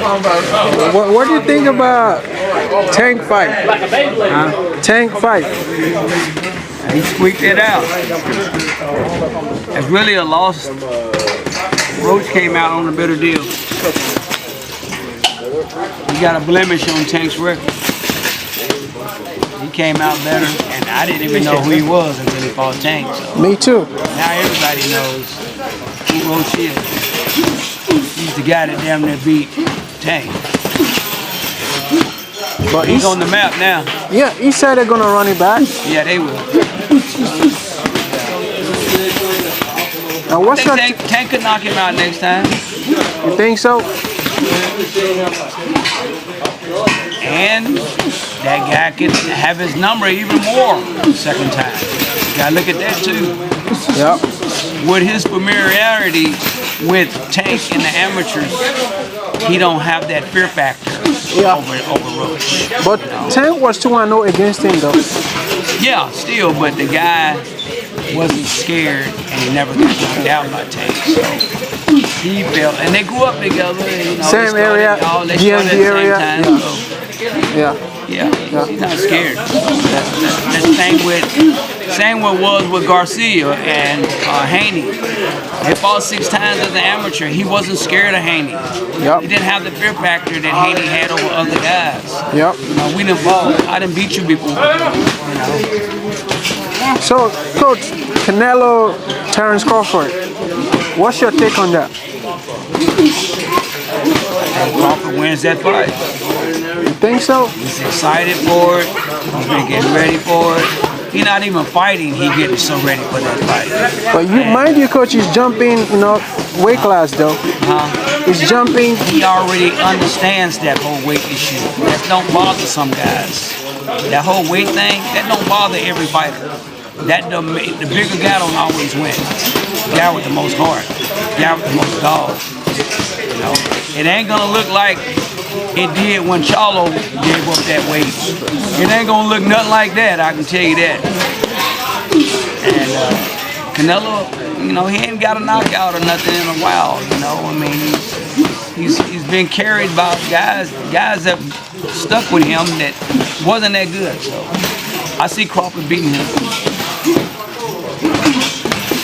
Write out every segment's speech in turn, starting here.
What do you think about Tank fight? Tank fight. He squeaked it out. It's really a loss. Roach came out on a better deal. He got a blemish on Tank's record. He came out better, and I didn't even know who he was until he fought Tank. So Me too. now everybody knows who Roach is. He's the guy that damn near beat Tank. But He's on the map now. Yeah, he said they're gonna run it back. Yeah, they will. Now what's your Tank could knock him out next time. You think so? And that guy could have his number even more second time. You gotta look at that too. Yep. With his familiarity with Tank in the amateurs, he don't have that fear factor over Roach. But Tank was 2-0 against him though. Yeah, still, but the guy wasn't scared and he never got knocked out by Tank. So he felt, and they grew up together. You know, Same area, DMV area. Yeah. He's not scared. That's the same was with Garcia and Haney. They fought 6 times as an amateur. He wasn't scared of Haney. Yep. He didn't have the fear factor that Haney had over other guys. Yep. You know, we done fought. I done beat you before. You know. So, Coach, Canelo, Terrence Crawford, what's your take on that? Crawford wins that fight. You think so? He's excited for it. He's been getting ready for it. He's not even fighting. He's getting so ready for that fight. But mind you, Coach, he's jumping, weight class though. He's jumping. He already understands that whole weight issue. That don't bother some guys. That whole weight thing, that don't bother every fighter. The bigger guy don't always win. The guy with the most heart. The guy with the most dog. You know, it ain't gonna look like it did when Charlo gave up that weight. It ain't gonna look nothing like that, I can tell you that. And Canelo, he ain't got a knockout or nothing in a while. I mean, he's been carried by guys that stuck with him that wasn't that good. So I see Crawford beating him.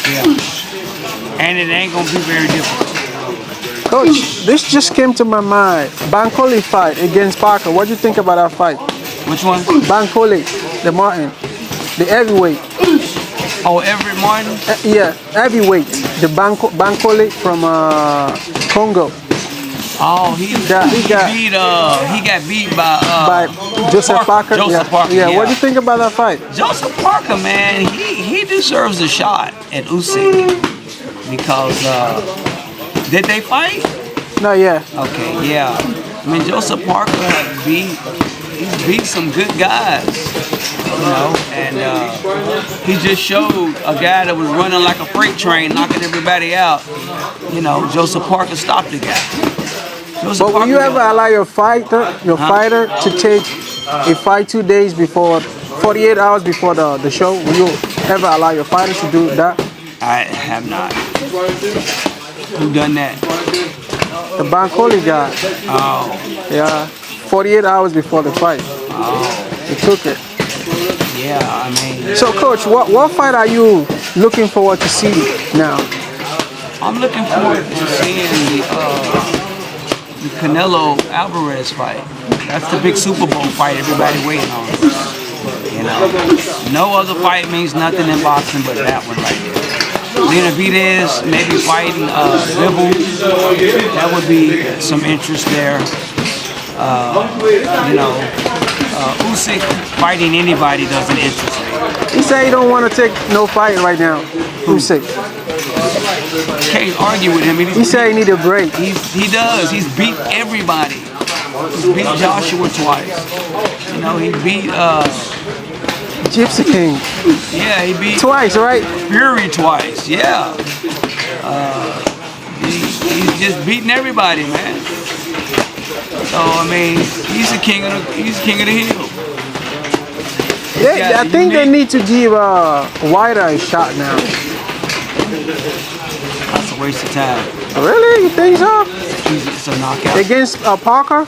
Yeah, and it ain't gonna be very difficult. Coach, this just came to my mind. Bankole fight against Parker. What do you think about that fight? Which one? Bankole, the Martin, the heavyweight. Oh, Everett Martin? Yeah, heavyweight. The Bankole from Congo. Oh, he got beat by Joseph Parker. Joseph Parker. Yeah. What do you think about that fight? Joseph Parker, man, he deserves a shot at Usyk because did they fight? No, yeah. Okay, yeah. I mean, Joseph Parker he's beat some good guys, and he just showed a guy that was running like a freight train, knocking everybody out. Joseph Parker stopped the guy. But will you ever allow your fighter to take a fight 2 days before, 48 hours before the show? Will you ever allow your fighter to do that? I have not. Who done that? The Bankole guy. Oh. Yeah, 48 hours before the fight. Oh. He took it. Yeah, I mean. So, Coach, what fight are you looking forward to see now? I'm looking forward to seeing the Canelo Alvarez fight. That's the big Super Bowl fight everybody waiting on. No other fight means nothing in boxing but that one right there. Benavidez maybe fighting Bibble. That would be some interest there. Usyk fighting anybody doesn't interest me. He said he don't want to take no fight right now. Usyk. Can't argue with him. He said he need a break. He does. He's beat everybody. He's beat Joshua twice. He beat Gypsy King. Yeah, he beat twice, right? Fury twice. Yeah. He's just beating everybody, man. So I mean, he's the king of the hill. Yeah, I think they need to give Wilder a shot now. That's a waste of time. Really? You think so? It's a knockout. Against Parker?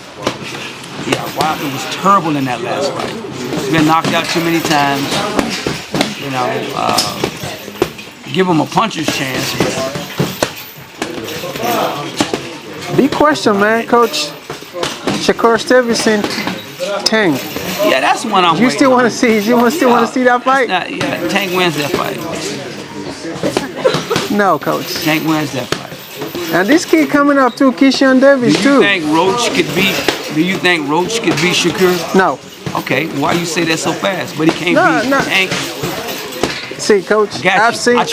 Yeah, Wilder was terrible in that last fight. He's been knocked out too many times. You know, give him a puncher's chance. Big question, man, Coach. Shakur Stevenson, Tank. Yeah, that's one I'm. You still want to see? You still want to see that fight? Yeah, Tank wins that fight. No, Coach. Tank wins that fight. And this kid coming up too, Keyshawn Davis too. Do you think Roach could beat? Do you think Roach could beat Shakur? No. Okay, why you say that so fast? But he can't beat Tank. See, Coach, I got you. I've seen. I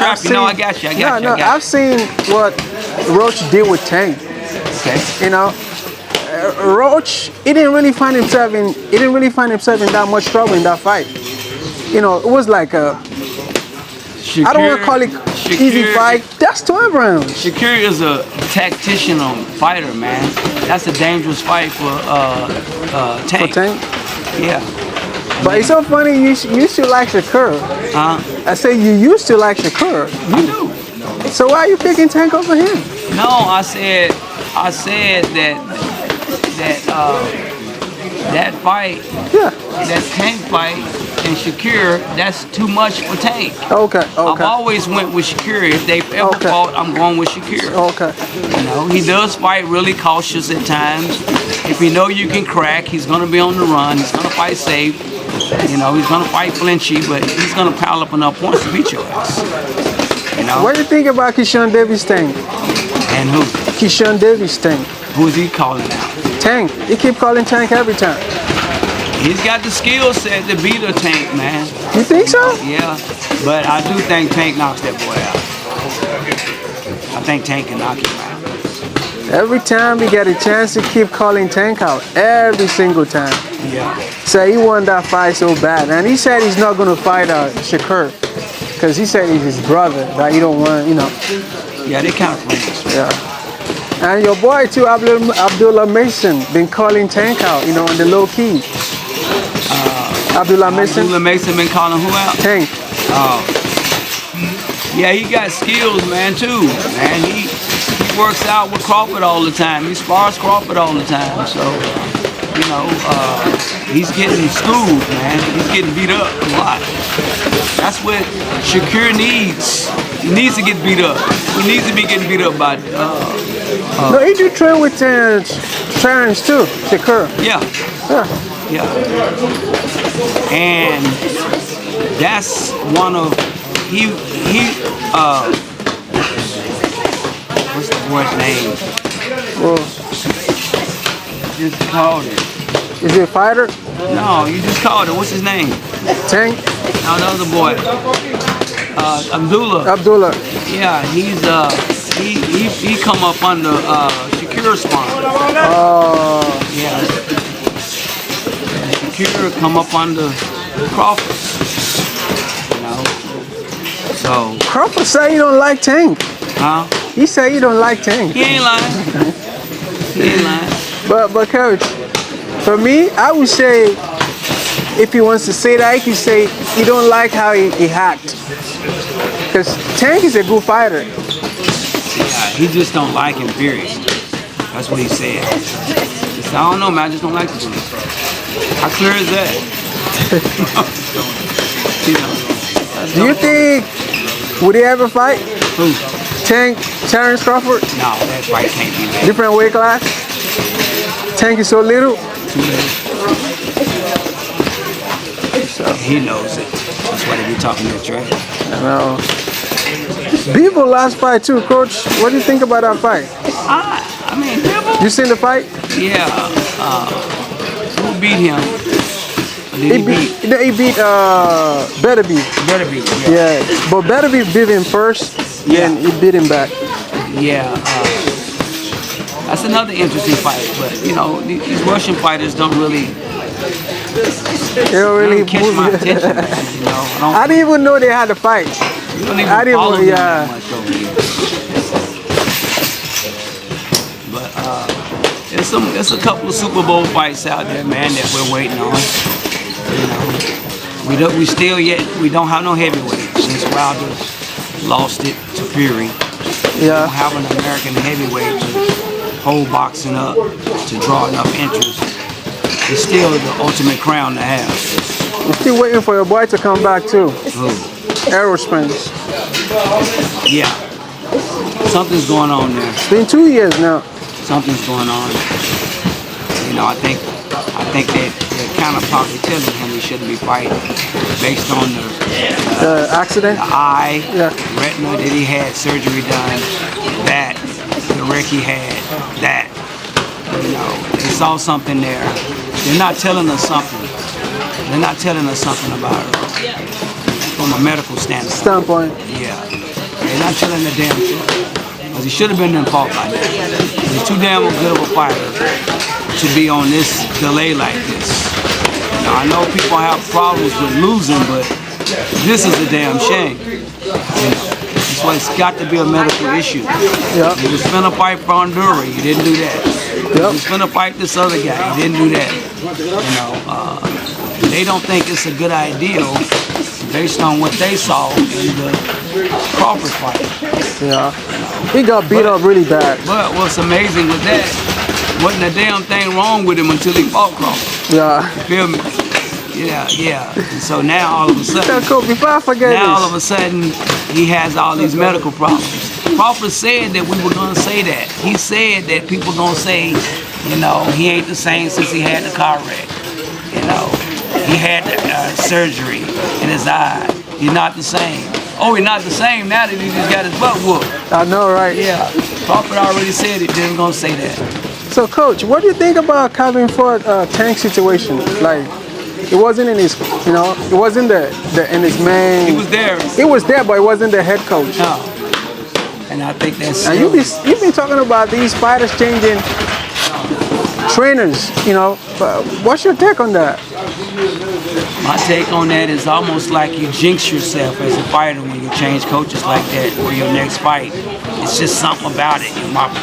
got you. I've seen what Roach did with Tank. Okay. You know, Roach, he didn't really find himself in that much trouble in that fight. You know, it was like a. Shakur, I don't want to call it easy fight. That's 12 rounds. Shakur is a tactician fighter, man. That's a dangerous fight for Tank. For Tank? Yeah. But it's so funny. You used to like Shakur. Huh? I say you used to like Shakur. I do. So why are you picking Tank over him? No, I said that fight, that Tank fight and Shakur, that's too much for Tank. Okay. I've always went with Shakur. If they've ever fought, I'm going with Shakur. Okay. You know, he does fight really cautious at times. If you know you can crack, he's going to be on the run. He's going to fight safe. You know, he's going to fight flinchy, but he's going to pile up enough points to beat your ass. You know? What do you think about Keyshawn Davis Tank? And who? Keyshawn Davis Tank. Who's he calling now? Tank. He keep calling Tank every time. He's got the skill set to beat a Tank, man. You think so? Yeah, but I do think Tank knocks that boy out. I think Tank can knock him out. Every time he get a chance to keep calling Tank out. Every single time. Yeah. So he won that fight so bad. And he said he's not going to fight Shakur. Because he said he's his brother. That he don't want, you know. Yeah, they kind of friends. Yeah. And your boy too, Abdullah Mason, been calling Tank out, you know, on the low key. Abdullah Mason been calling who out? Tank. Yeah, he got skills, man, too. Man, he works out with Crawford all the time. He spars Crawford all the time. So, you know, he's getting schooled, man. He's getting beat up a lot. That's what Shakur needs. He needs to get beat up. He needs to be getting beat up by. No, he do train with Terrence too, Shakur. Yeah. And that's one of what's the boy's name? Well, Just called it. Is he a fighter? No, you just called it. What's his name? Tank? No, the other boy. Abdullah. Yeah, he's he come up under Shakur's sponsor. Yeah. Shakur come up under Crawford. You know. So Crawford say you don't like Tank. Huh? He say you don't like Tank. He ain't lying. He ain't lying. But coach, for me, I would say if he wants to say that, he can say he don't like how he hacked. Because Tank is a good fighter. Yeah, he just don't like him, period. That's what he said. He said, I don't know, man, I just don't like the dude. How clear is that? You know, do you think, would he ever fight? Who? Tank, Terrence Crawford? No, that fight can't be made. Different weight class? Tank is so little? So he knows it. That's why they be talking that trash. I know. Beaver last fight too, coach. What do you think about that fight? I mean, Beaver? You seen the fight? Yeah. Who beat him? He beat Betterby. Betterby, yeah. But Betterby beat him first, then he beat him back. Yeah. That's another interesting fight, but you know, these Russian fighters don't really catch my attention, man, you know. I didn't even know they had a fight. You don't even follow them that much over here. But there's a couple of Super Bowl fights out there, man, that we're waiting on. You know, we don't have no heavyweight since Wilder lost it to Fury. We don't have an American heavyweight to hold boxing up to draw enough interest. It's still the ultimate crown to have. I'm still waiting for your boy to come back too. Who? Aerospins. Yeah. Something's going on there. It's been 2 years now. Something's going on. You know, I think they're kind of probably telling him he shouldn't be fighting based on the accident, the eye, yeah, retina that he had surgery done, that the wreck he had, that. You know, they saw something there. They're not telling us something. They're not telling us something about it from a medical standpoint. Yeah. They're not telling the damn truth. Because he should have been in fault like that. He's too damn good of a fighter to be on this delay like this. You know, I know people have problems with losing, but this is a damn shame. You know, that's why it's got to be a medical issue. Yep. He was finna fight Bondura, he didn't do that. Yep. He was finna fight this other guy, he didn't do that. You know, they don't think it's a good idea based on what they saw in the Crawford fight. Yeah. He got beat up really bad. But what's amazing with that, wasn't a damn thing wrong with him until he fought Crawford. Yeah. You feel me? Yeah. And so now all of a sudden, before I forget now all of a sudden he has all these medical problems. Crawford said that we were gonna say that. He said that people gonna say, you know, he ain't the same since he had the car wreck. You know, he had the surgery in his eye. He's not the same. Oh, he's not the same now that he just got his butt whooped. I know, right? Yeah. Crawford already said it. They were gonna say that. So, Coach, what do you think about Calvin Ford Tank situation? Like, it wasn't in his, you know, it wasn't in his main. He was there. He was there, but it wasn't the head coach. No. And I think that's. And you've been talking about these fighters changing trainers, you know. But what's your take on that? My take on that is almost like you jinx yourself as a fighter when you change coaches like that for your next fight. It's just something about it.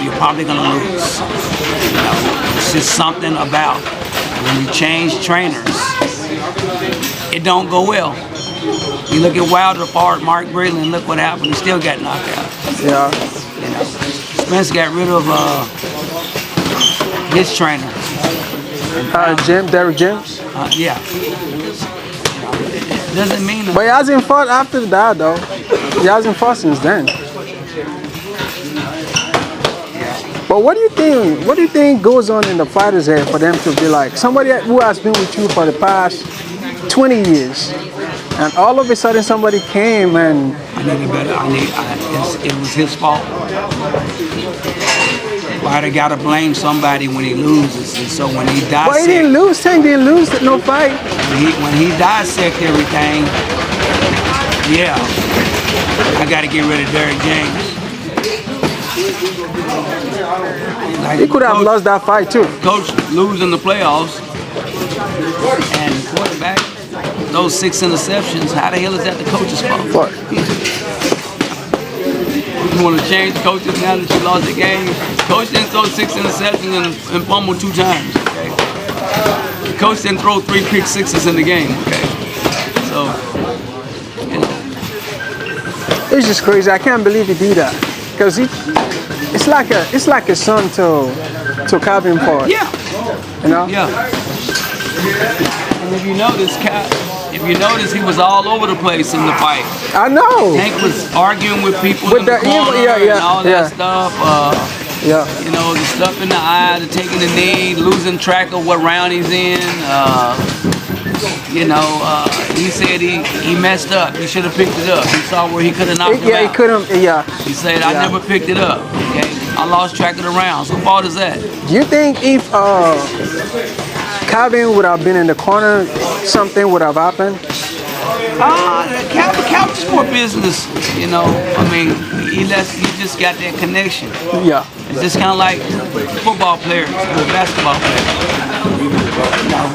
You're probably gonna lose. You know, it's just something about when you change trainers. It don't go well. You look at Wilder fought Mark Breland, look what happened. He still got knocked out. Yeah. You know, Spence got rid of his trainer. Derrick James. Yeah. It doesn't mean. But he hasn't fought after that though. He hasn't fought since then. But what do you think? What do you think goes on in the fighters' head for them to be like somebody who has been with you for the past 20 years, and all of a sudden somebody came and I needed better. It was his fault. Fighter gotta blame somebody when he loses, and so when he dissects. But he didn't lose. Tank didn't lose no fight. When he dissects everything, yeah, I gotta get rid of Derrick James. Like He could have lost that fight too. Coach losing the playoffs and quarterback, those 6 interceptions, how the hell is that the coach's fault? What? You want to change coaches now that you lost the game? Coach didn't throw 6 interceptions and fumble 2 times, okay? The coach didn't throw 3 pick sixes in the game, okay? So, you know. It's just crazy. I can't believe he did that. Because it's like a son to Calvin Ford. Yeah. You know? Yeah. And if you notice, he was all over the place in the fight. I know. Tank was arguing with people With in the corner and all that stuff. You know, the stuff in the eye, the taking the knee, losing track of what round he's in. You know, he said he messed up. He should have picked it up. He saw where he could have knocked him out. Yeah, he couldn't. Yeah. He said, I never picked it up. Okay, I lost track of the rounds. Whose fault is that? Do you think if Calvin would have been in the corner, something would have happened? Calvin's sport business, you know. I mean, he just got that connection. Yeah. It's just kind of like football players or basketball players. You know,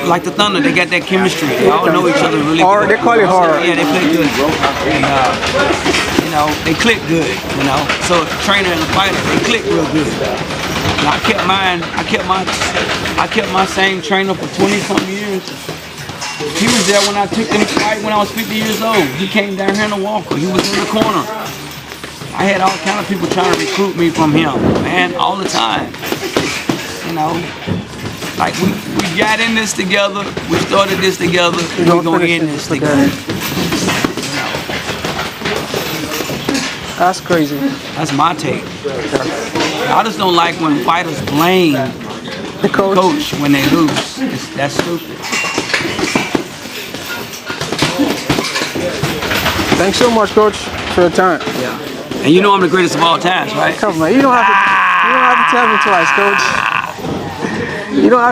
like the Thunder, they got that chemistry. They all know each other really Or good. they call it hard. Yeah, they play good. And, you know, they click good. You know, so the trainer and the fighter, they click real good. And I kept my same trainer for 20-something years. He was there when I took him to fight when I was 50 years old. He came down here in a walker. He was in the corner. I had all kind of people trying to recruit me from him, man, all the time. You know, like we got in this together, we started this together, we're gonna end this together. That's crazy. That's my take. I just don't like when fighters blame the coach when they lose. That's stupid. Thanks so much, Coach, for your time. Yeah. And you know I'm the greatest of all times, right? Come on, you don't have to tell me twice, Coach. You don't have